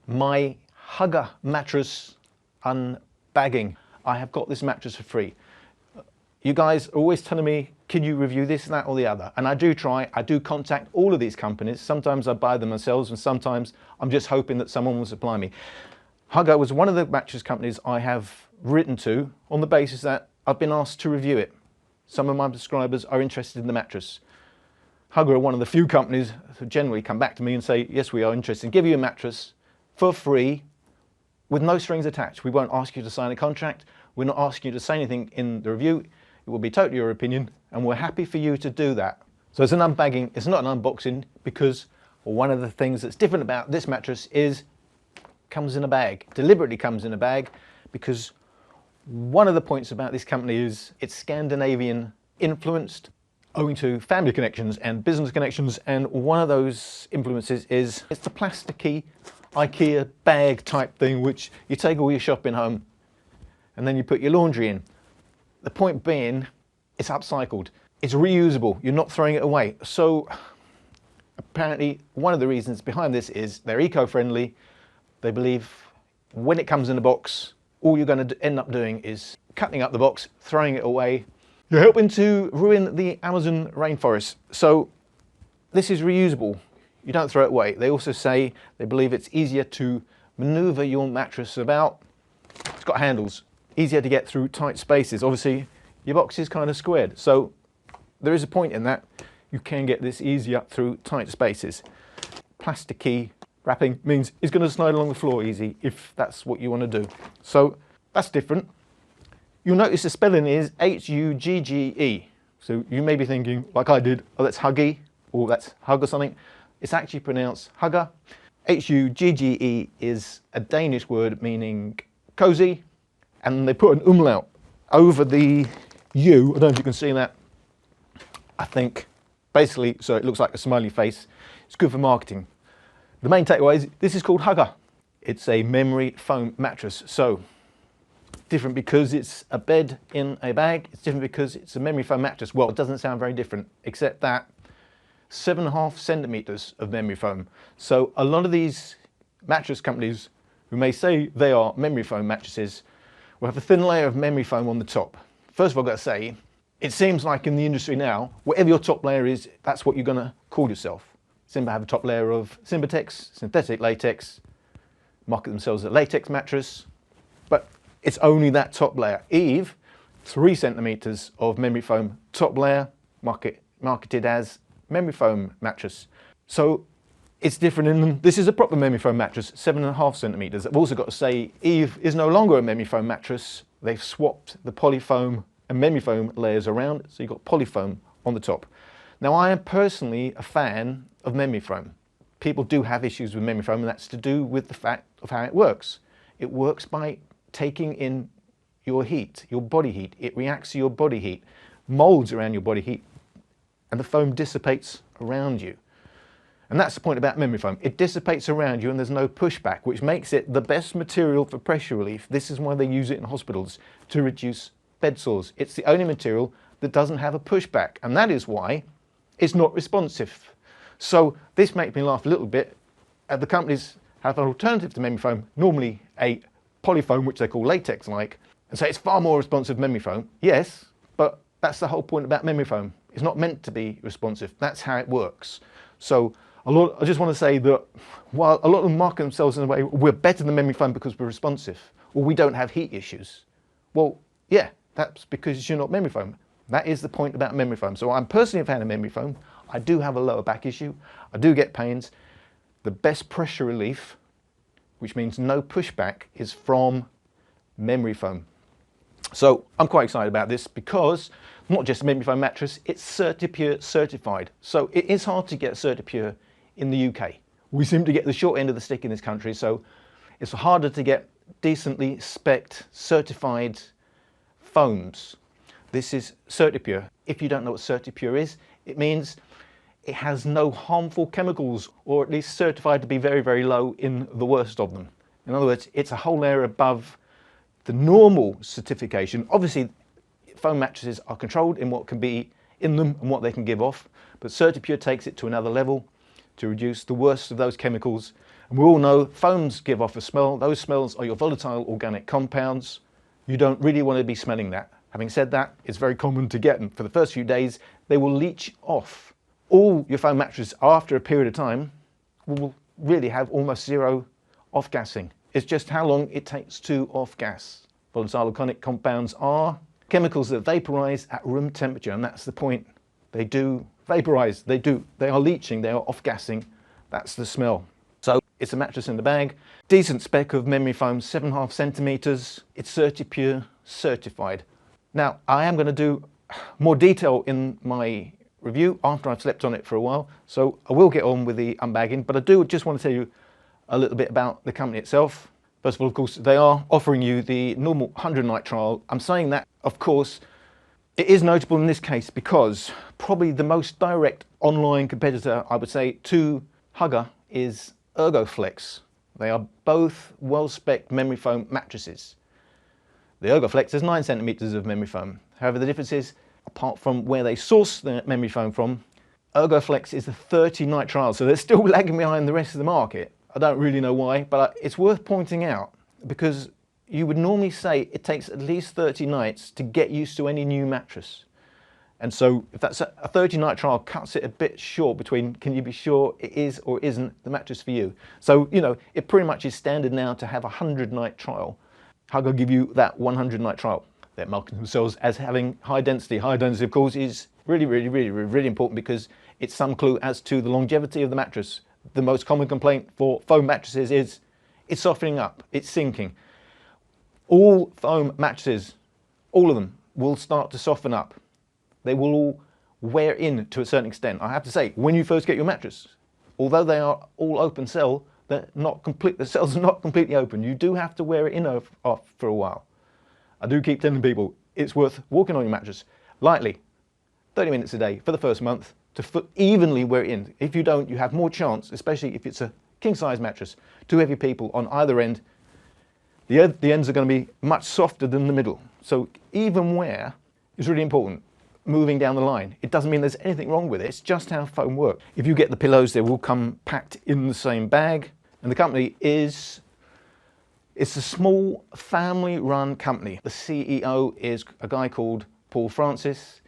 my Hugge mattress unbagging. I have got this mattress for free. You guys are always telling me, can you review this, that or the other? And I do try, I do contact all of these companies. Sometimes I buy them myself and sometimes I'm just hoping that someone will supply me. Hugge was one of the mattress companies I have written to on the basis that I've been asked to review it. Some of my subscribers are interested in the mattress. Hugge are one of the few companies who generally come back to me and say, yes, we are interested in giving you a mattress for free with no strings attached. We won't ask you to sign a contract. We're not asking you to say anything in the review. It will be totally your opinion and we're happy for you to do that. So it's an unbagging, it's not an unboxing because one of the things that's different about this mattress is it comes in a bag, deliberately comes in a bag because one of the points about this company is it's Scandinavian influenced owing to family connections and business connections, and one of those influences is it's the plasticky IKEA bag type thing which you take all your shopping home and then you put your laundry in. The point being, it's upcycled, it's reusable, you're not throwing it away. So apparently one of the reasons behind this is they're eco-friendly. They believe when it comes in a box, all you're going to end up doing is cutting up the box, throwing it away. You're helping to ruin the Amazon rainforest. So this is reusable. You don't throw it away. They also say they believe it's easier to maneuver your mattress about. It's got handles, easier to get through tight spaces. Obviously, your box is kind of squared. So there is a point in that. You can get this easier through tight spaces. Plasticky wrapping means it's going to slide along the floor easy if that's what you want to do. So that's different. You'll notice the spelling is H-U-G-G-E. So you may be thinking, like I did, oh, that's Hugge, or that's Hugge or something. It's actually pronounced Hugge. H-U-G-G-E is a Danish word meaning cozy, and they put an umlaut over the U. I don't know if you can see that. I think basically, so it looks like a smiley face. It's good for marketing. The main takeaway is this is called Hugge. It's a memory foam mattress. So different because it's a bed in a bag. It's different because it's a memory foam mattress. Well, it doesn't sound very different, except that 7.5 centimeters of memory foam. So a lot of these mattress companies who may say they are memory foam mattresses will have a thin layer of memory foam on the top. First of all, I've got to say, it seems like in the industry now, whatever your top layer is, that's what you're going to call yourself. Simba have a top layer of Simbatex, synthetic latex, market themselves as a latex mattress, but it's only that top layer. Eve, 3 centimeters of memory foam top layer, marketed as memory foam mattress. So it's different in them. This is a proper memory foam mattress, 7.5 centimeters. I've also got to say, Eve is no longer a memory foam mattress. They've swapped the polyfoam and memory foam layers around, so you've got polyfoam on the top. Now, I am personally a fan of memory foam. People do have issues with memory foam, and that's to do with the fact of how it works. It works by taking in your heat, your body heat. It reacts to your body heat, molds around your body heat, and the foam dissipates around you. And that's the point about memory foam. It dissipates around you and there's no pushback, which makes it the best material for pressure relief. This is why they use it in hospitals, to reduce bed sores. It's the only material that doesn't have a pushback, and that is why it's not responsive. So this makes me laugh a little bit. The companies have an alternative to memory foam, normally a polyfoam, which they call latex-like, and say it's far more responsive memory foam. Yes, but that's the whole point about memory foam. It's not meant to be responsive. That's how it works. So I just want to say that while a lot of them market themselves in a way, we're better than memory foam because we're responsive, or we don't have heat issues. Well, yeah, that's because you're not memory foam. That is the point about memory foam. So I'm personally a fan of memory foam. I do have a lower back issue. I do get pains. The best pressure relief, which means no pushback, is from memory foam. So I'm quite excited about this because not just a memory foam mattress, it's CertiPur certified. So it is hard to get CertiPur in the UK. We seem to get the short end of the stick in this country, so it's harder to get decently spec'd certified foams. This is CertiPur. If you don't know what CertiPur is, it means it has no harmful chemicals, or at least certified to be very, very low in the worst of them. In other words, it's a whole layer above the normal certification. Obviously, foam mattresses are controlled in what can be in them and what they can give off, but CertiPur takes it to another level to reduce the worst of those chemicals And we all know foams give off a smell. Those smells are your volatile organic compounds. You don't really want to be smelling that. Having said that, it's very common to get them. For the first few days, they will leach off. All your foam mattresses, after a period of time, will really have almost zero off-gassing. It's just how long it takes to off-gas. Volatile organic compounds are chemicals that vaporize at room temperature, and that's the point. They do vaporize, they are leaching, they are off-gassing. That's the smell. So it's a mattress in the bag. Decent spec of memory foam, 7.5 centimeters. It's CertiPur certified. Now, I am going to do more detail in my review after I've slept on it for a while, so I will get on with the unbagging, but I do just want to tell you a little bit about the company itself. First of all, of course, they are offering you the normal 100-night trial. I'm saying that, of course, it is notable in this case because probably the most direct online competitor, I would say, to Hugge is Ergoflex. They are both well-spec'd memory foam mattresses. The Ergoflex has 9 centimeters of memory foam. However, the difference is, apart from where they source their memory foam from, Ergoflex is a 30-night trial, so they're still lagging behind the rest of the market. I don't really know why, but it's worth pointing out because you would normally say it takes at least 30 nights to get used to any new mattress. And so if that's a 30-night trial cuts it a bit short between can you be sure it is or isn't the mattress for you. So, you know, it pretty much is standard now to have a 100-night trial. Hugge give you that 100-night trial. They're marketing themselves as having high density. High density, of course, is really important because it's some clue as to the longevity of the mattress. The most common complaint for foam mattresses is it's softening up, it's sinking. All foam mattresses, all of them, will start to soften up. They will all wear in to a certain extent. I have to say, when you first get your mattress, although they are all open cell, they're not complete, the cells are not completely open. You do have to wear it in off for a while. I do keep telling people it's worth walking on your mattress lightly, 30 minutes a day for the first month to evenly wear it in. If you don't, you have more chance, especially if it's a king-size mattress, 2 heavy people on either end. The ends are going to be much softer than the middle. So even wear is really important. Moving down the line, it doesn't mean there's anything wrong with it. It's just how foam works. If you get the pillows, they will come packed in the same bag. And the company it's a small family-run company. The CEO is a guy called Paul Francis.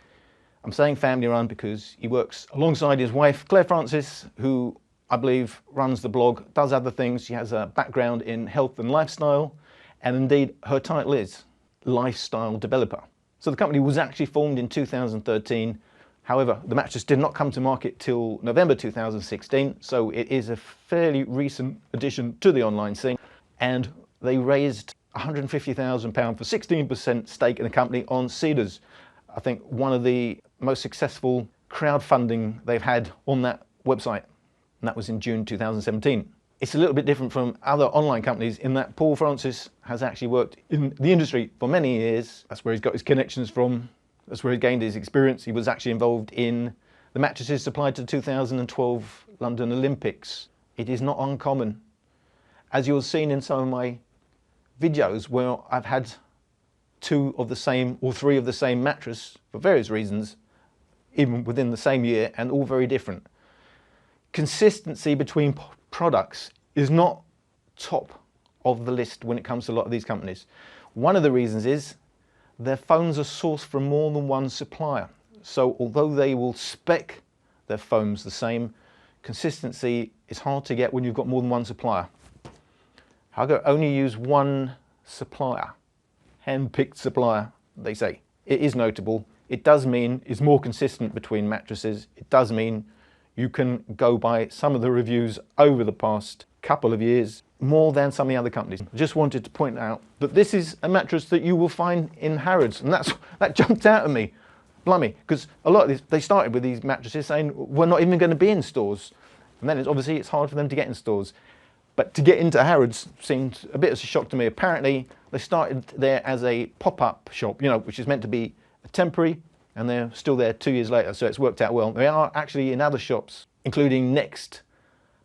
I'm saying family-run because he works alongside his wife, Claire Francis, who I believe runs the blog, does other things. She has a background in health and lifestyle, and indeed her title is Lifestyle Developer. So the company was actually formed in 2013. However, the mattress did not come to market till November 2016, so it is a fairly recent addition to the online scene. And they raised £150,000 for 16% stake in the company on Cedars. I think one of the most successful crowdfunding they've had on that website, and that was in June 2017. It's a little bit different from other online companies in that Paul Francis has actually worked in the industry for many years. That's where he's got his connections from. That's where he gained his experience. He was actually involved in the mattresses supplied to the 2012 London Olympics. It is not uncommon, as you've seen in some of my videos where I've had 2 of the same or 3 of the same mattress for various reasons, even within the same year, and all very different. Consistency between products is not top of the list when it comes to a lot of these companies. One of the reasons is their foams are sourced from more than one supplier. So although they will spec their foams the same, consistency is hard to get when you've got more than one supplier. Hugge only use one supplier, hand-picked supplier, they say. It is notable. It does mean it's more consistent between mattresses. It does mean you can go by some of the reviews over the past couple of years more than some of the other companies. I just wanted to point out that this is a mattress that you will find in Harrods, and that jumped out at me, blimey, because a lot of these, they started with these mattresses saying we're not even going to be in stores, and then obviously it's hard for them to get in stores. But to get into Harrods seemed a bit of a shock to me. Apparently they started there as a pop-up shop, you know, which is meant to be temporary, and they're still there 2 years later, so it's worked out well. They are actually in other shops, including Next,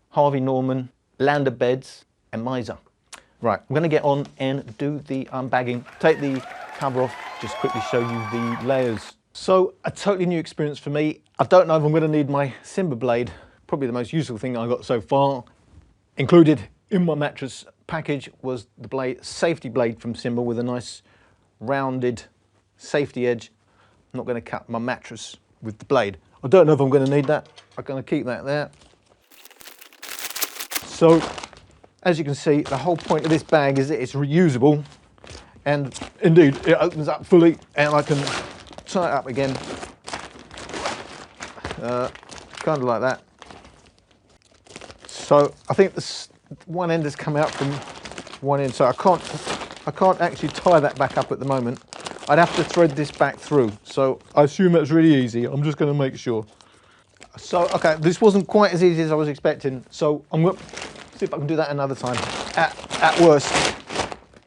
Harvey Norman, Lander Beds, and Miser. Right, I'm going to get on and do the unbagging. Take the cover off, just quickly show you the layers. So, a totally new experience for me. I don't know if I'm going to need my Simba blade, probably the most useful thing I got so far. Included in my mattress package was the blade, safety blade from Symbol with a nice rounded safety edge. I'm not going to cut my mattress with the blade. I don't know if I'm going to need that. I'm going to keep that there. So, as you can see, the whole point of this bag is that it's reusable, and indeed it opens up fully, and I can tie it up again, kind of like that. So I think this one end has come out from one end, so I can't actually tie that back up at the moment. I'd have to thread this back through, so I assume that's really easy. I'm just going to make sure. So, okay, this wasn't quite as easy as I was expecting, so I'm going to see if I can do that another time. At worst,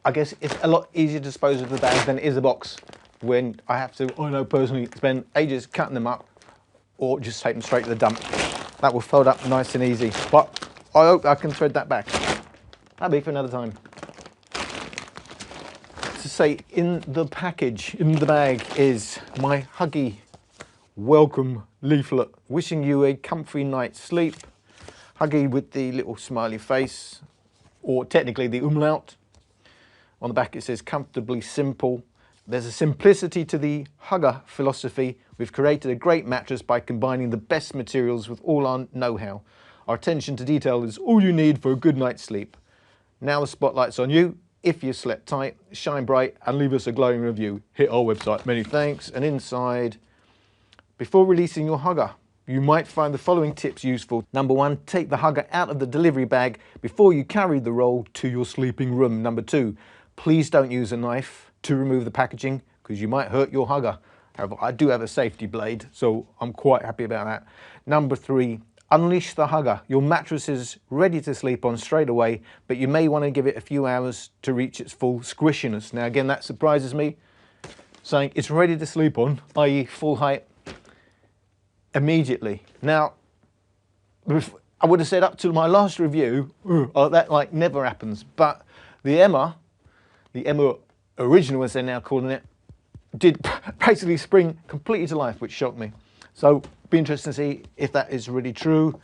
I guess it's a lot easier to dispose of the bag than it is a box, when I have to, I know personally, spend ages cutting them up, or just take them straight to the dump. That will fold up nice and easy, but I hope I can thread that back. That'll be for another time. To say, in the package, in the bag, is my Hugge welcome leaflet, wishing you a comfy night's sleep. Hugge with the little smiley face, or technically the umlaut. On the back it says comfortably simple. There's a simplicity to the Hugge philosophy. We've created a great mattress by combining the best materials with all our know-how. Our attention to detail is all you need for a good night's sleep. Now the spotlight's on you. If you slept tight, shine bright and leave us a glowing review. Hit our website. Many thanks. And inside, before releasing your Hugge, you might find the following tips useful. Number 1, take the Hugge out of the delivery bag before you carry the roll to your sleeping room. Number 2, please don't use a knife to remove the packaging because you might hurt your Hugge. However, I do have a safety blade, so I'm quite happy about that. Number 3, unleash the Hugge. Your mattress is ready to sleep on straight away, but you may want to give it a few hours to reach its full squishiness. Now again, that surprises me, saying it's ready to sleep on, i.e. full height, immediately. Now, I would have said up to my last review, that like never happens, but the Emma original as they're now calling it, did basically spring completely to life, which shocked me. So be interesting to see if that is really true.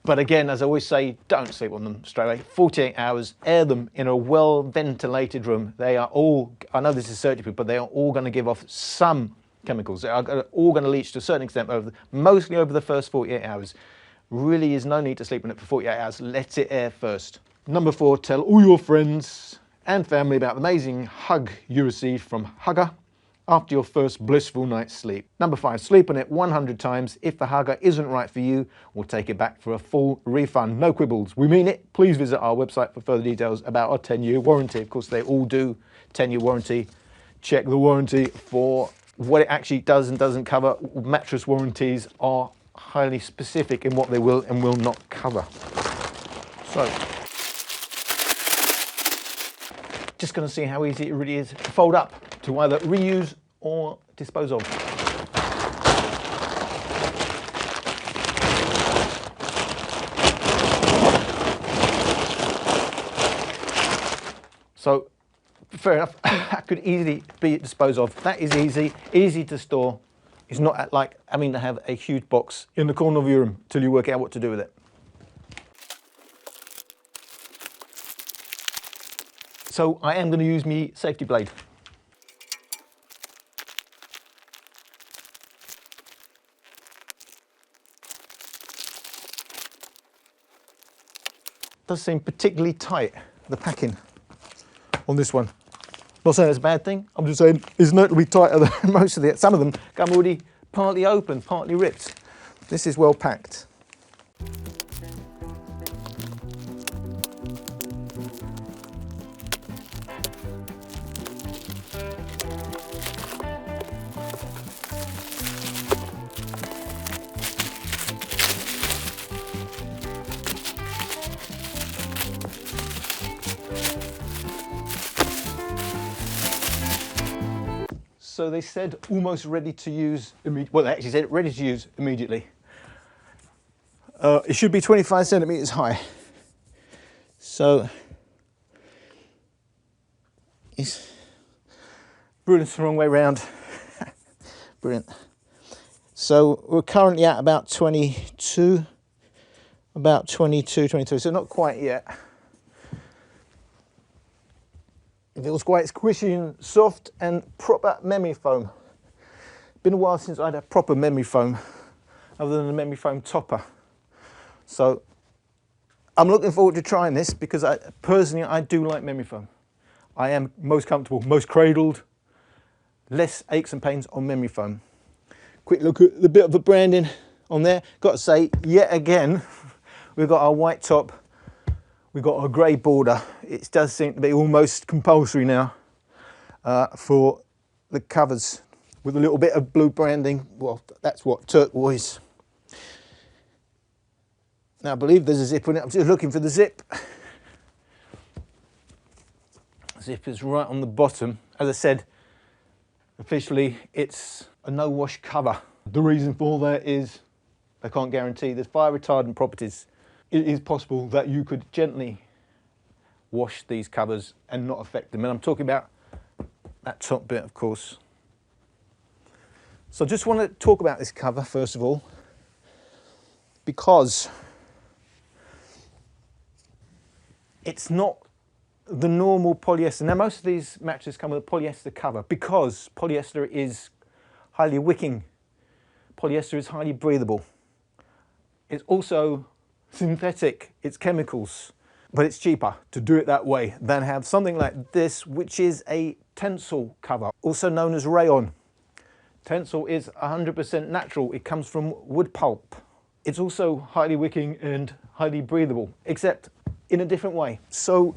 But again, as I always say, don't sleep on them straight away. 48 hours, air them in a well ventilated room. They are all, I know this is CertiPur, but they are all going to give off some chemicals. They are all going to leach to a certain extent, mostly over the first 48 hours. Really is no need to sleep on it for 48 hours. Let it air first. Number 4, tell all your friends and family about the amazing hug you received from Hugge after your first blissful night's sleep. Number 5, sleep on it 100 times. If the Hugge isn't right for you, we'll take it back for a full refund. No quibbles. We mean it. Please visit our website for further details about our 10-year warranty. Of course, they all do 10-year warranty. Check the warranty for what it actually does and doesn't cover. Mattress warranties are highly specific in what they will and will not cover. So, just going to see how easy it really is to fold up, to either reuse or dispose of. So, fair enough, that could easily be disposed of. That is easy to store. It's not like having to have a huge box in the corner of your room till you work out what to do with it. So I am going to use my safety blade. Does seem particularly tight, the packing on this one. Not saying it's a bad thing, I'm just saying it's notably tighter than most of the, some of them come already partly open, partly ripped. This is well packed. So they said almost ready to use, well they actually said ready to use immediately. It should be 25 centimeters high. So, it's brilliant, the wrong way round. Brilliant. So we're currently at about 22. about 22, 23, so not quite yet. It feels quite squishy and soft and proper memory foam. Been a while since I had a proper memory foam, other than a memory foam topper. So I'm looking forward to trying this because personally I do like memory foam. I am most comfortable, most cradled, less aches and pains on memory foam. Quick look at the bit of the branding on there. Got to say, yet again, we've got our white top, we've got our grey border. It does seem to be almost compulsory now for the covers, with a little bit of blue branding. Well, that's what, turquoise. Now I believe there's a zip on it. I'm just looking for the zip. Zip is right on the bottom. As I said, officially it's a no wash cover. The reason for that is they can't guarantee there's fire retardant properties. It is possible that you could gently wash these covers and not affect them. And I'm talking about that top bit, of course. So I just want to talk about this cover first of all, because it's not the normal polyester. Now most of these mattresses come with a polyester cover because polyester is highly wicking. Polyester is highly breathable. It's also synthetic, it's chemicals, but it's cheaper to do it that way than have something like this, which is a tensile cover, also known as rayon. Tensile is 100% natural. It comes from wood pulp. It's also highly wicking and highly breathable, except in a different way. So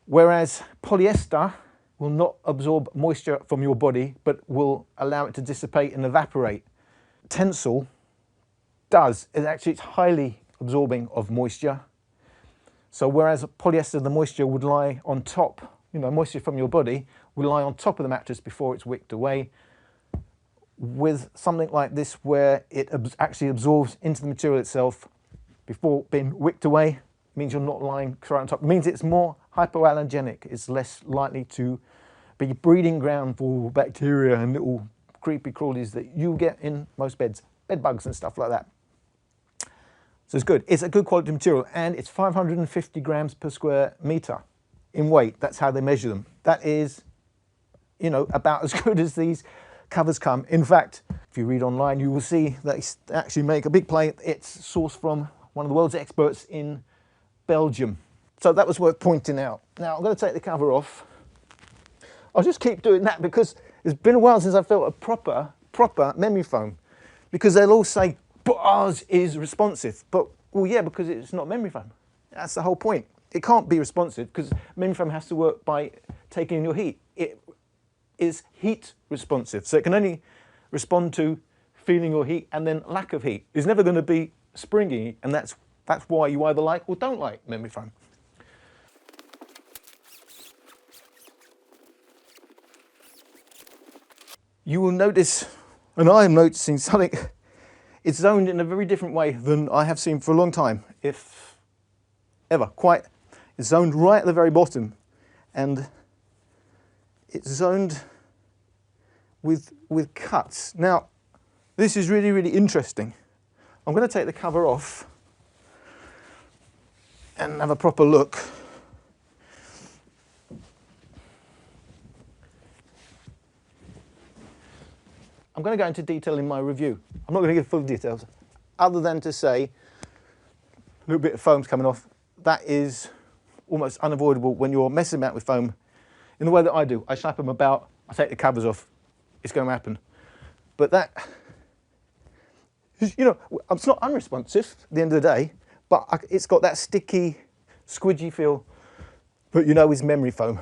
whereas polyester will not absorb moisture from your body, but will allow it to dissipate and evaporate, tensile does. It's highly absorbing of moisture. So whereas polyester, the moisture would lie on top, moisture from your body would lie on top of the mattress before it's wicked away. With something like this, where it actually absorbs into the material itself before being wicked away, means you're not lying right on top. It means it's more hypoallergenic. It's less likely to be a breeding ground for bacteria and little creepy crawlies that you get in most beds, bed bugs and stuff like that. So it's good. It's a good quality material, and it's 550 grams per square meter in weight. That's how they measure them. That is, about as good as these covers come. In fact, if you read online, you will see that they actually make a big play. It's sourced from one of the world's experts in Belgium. So that was worth pointing out. Now I'm going to take the cover off. I'll just keep doing that because it's been a while since I felt a proper memory foam, because they'll all say, but ours is responsive. But, well, yeah, because it's not memory foam. That's the whole point. It can't be responsive because memory foam has to work by taking in your heat. It is heat responsive. So it can only respond to feeling your heat and then lack of heat. It's never going to be springy, and that's why you either like or don't like memory foam. You will notice, and I am noticing something, it's zoned in a very different way than I have seen for a long time, if ever. It's zoned right at the very bottom, and it's zoned with cuts. Now, this is really, really interesting. I'm going to take the cover off and have a proper look. I'm going to go into detail in my review. I'm not going to give full details, other than to say a little bit of foam's coming off. That is almost unavoidable when you're messing about with foam in the way that I do. I slap them about, I take the covers off, it's going to happen. But that, it's not unresponsive at the end of the day, but it's got that sticky, squidgy feel that is memory foam.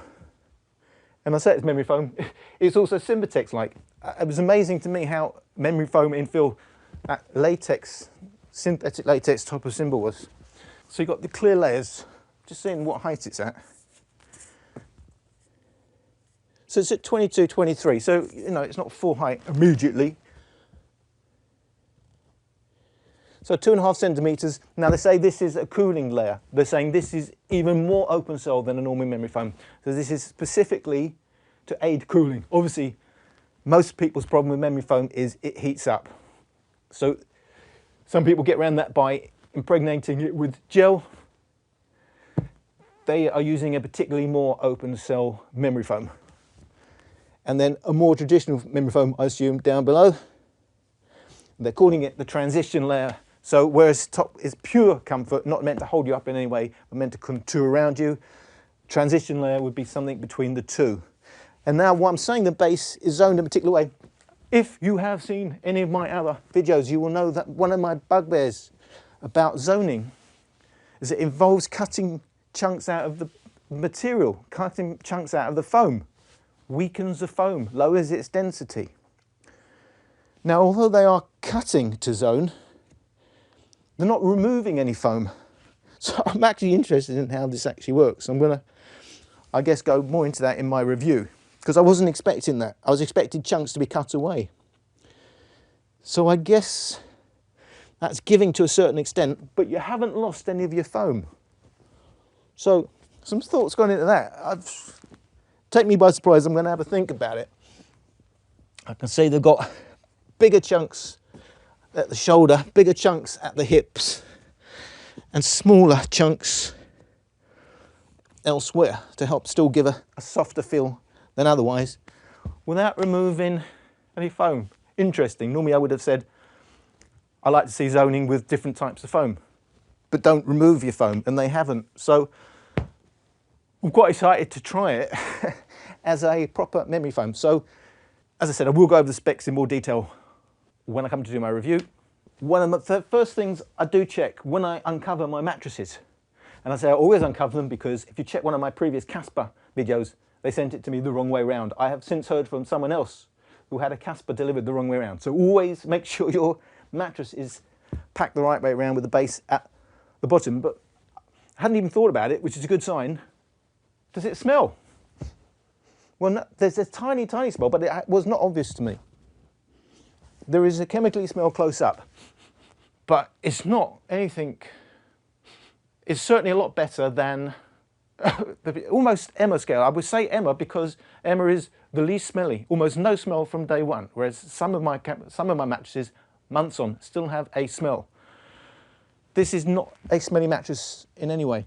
And I say it's memory foam, it's also Simbatex-like. It was amazing to me how memory foam in feel, that latex, synthetic latex top of Simba was. So you've got the clear layers, just seeing what height it's at. So it's at 22, 23, so it's not full height immediately. So 2.5 centimeters. Now they say this is a cooling layer. They're saying this is even more open cell than a normal memory foam. So this is specifically to aid cooling. Obviously, most people's problem with memory foam is it heats up. So some people get around that by impregnating it with gel. They are using a particularly more open cell memory foam. And then a more traditional memory foam, I assume, down below. They're calling it the transition layer. So whereas top is pure comfort, not meant to hold you up in any way, but meant to contour around you, transition layer would be something between the two. And now what I'm saying, the base is zoned in a particular way. If you have seen any of my other videos, you will know that one of my bugbears about zoning is it involves cutting chunks out of the material, cutting chunks out of the foam. Weakens the foam, lowers its density. Now, although they are cutting to zone, they're not removing any foam. So I'm actually interested in how this actually works. I'm gonna, I guess, go more into that in my review, because I wasn't expecting that. I was expecting chunks to be cut away. So I guess that's giving to a certain extent, but you haven't lost any of your foam. So some thoughts gone into that. Take me by surprise, I'm going to have a think about it. I can see they've got bigger chunks at the shoulder, bigger chunks at the hips, and smaller chunks elsewhere to help still give a softer feel than otherwise, without removing any foam. Interesting. Normally I would have said, I like to see zoning with different types of foam, but don't remove your foam, and they haven't. So I'm quite excited to try it as a proper memory foam. So, as I said, I will go over the specs in more detail when I come to do my review. One of the first things I do check when I uncover my mattresses, and I say I always uncover them because if you check one of my previous Casper videos, they sent it to me the wrong way around. I have since heard from someone else who had a Casper delivered the wrong way around. So always make sure your mattress is packed the right way around with the base at the bottom. But I hadn't even thought about it, which is a good sign. Does it smell? Well, no, there's a tiny, tiny smell, but it was not obvious to me. There is a chemically smell close up, but it's not anything. It's certainly a lot better than almost Emma scale. I would say Emma because Emma is the least smelly, almost no smell from day one, whereas some of my mattresses, months on, still have a smell. This is not a smelly mattress in any way.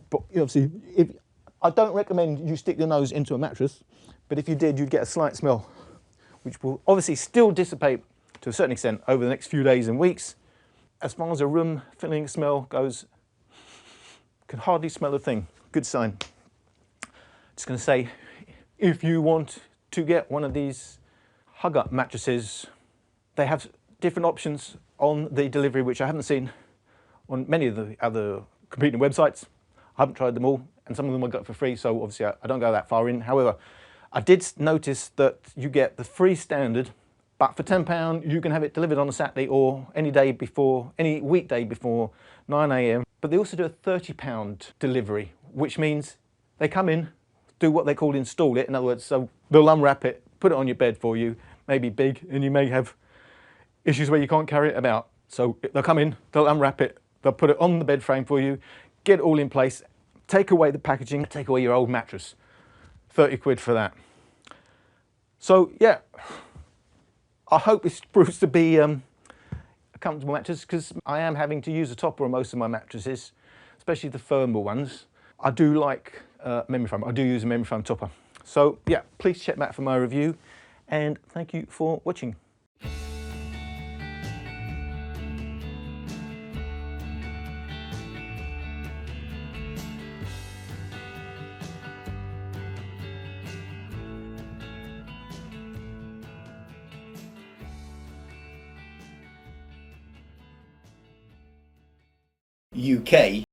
But obviously, I don't recommend you stick your nose into a mattress, but if you did, you'd get a slight smell, which will obviously still dissipate to a certain extent over the next few days and weeks. As far as a room filling smell goes, can hardly smell a thing. Good sign. Just going to say, if you want to get one of these Hugge mattresses, they have different options on the delivery, which I haven't seen on many of the other competing websites. I haven't tried them all, and some of them I got for free, so obviously I don't go that far in. However, I did notice that you get the free standard, but for £10 you can have it delivered on a Saturday or any day before, any weekday before 9 AM. But they also do a £30 delivery, which means they come in, do what they call install it. In other words, so they'll unwrap it, put it on your bed for you, maybe big, and you may have issues where you can't carry it about. So they'll come in, they'll unwrap it, they'll put it on the bed frame for you, get it all in place, take away the packaging, take away your old mattress. 30 quid for that. So yeah, I hope this proves to be a comfortable mattress, because I am having to use a topper on most of my mattresses, especially the firmer ones. I do like memory foam. I do use a memory foam topper. So yeah, please check that for my review, and thank you for watching. UK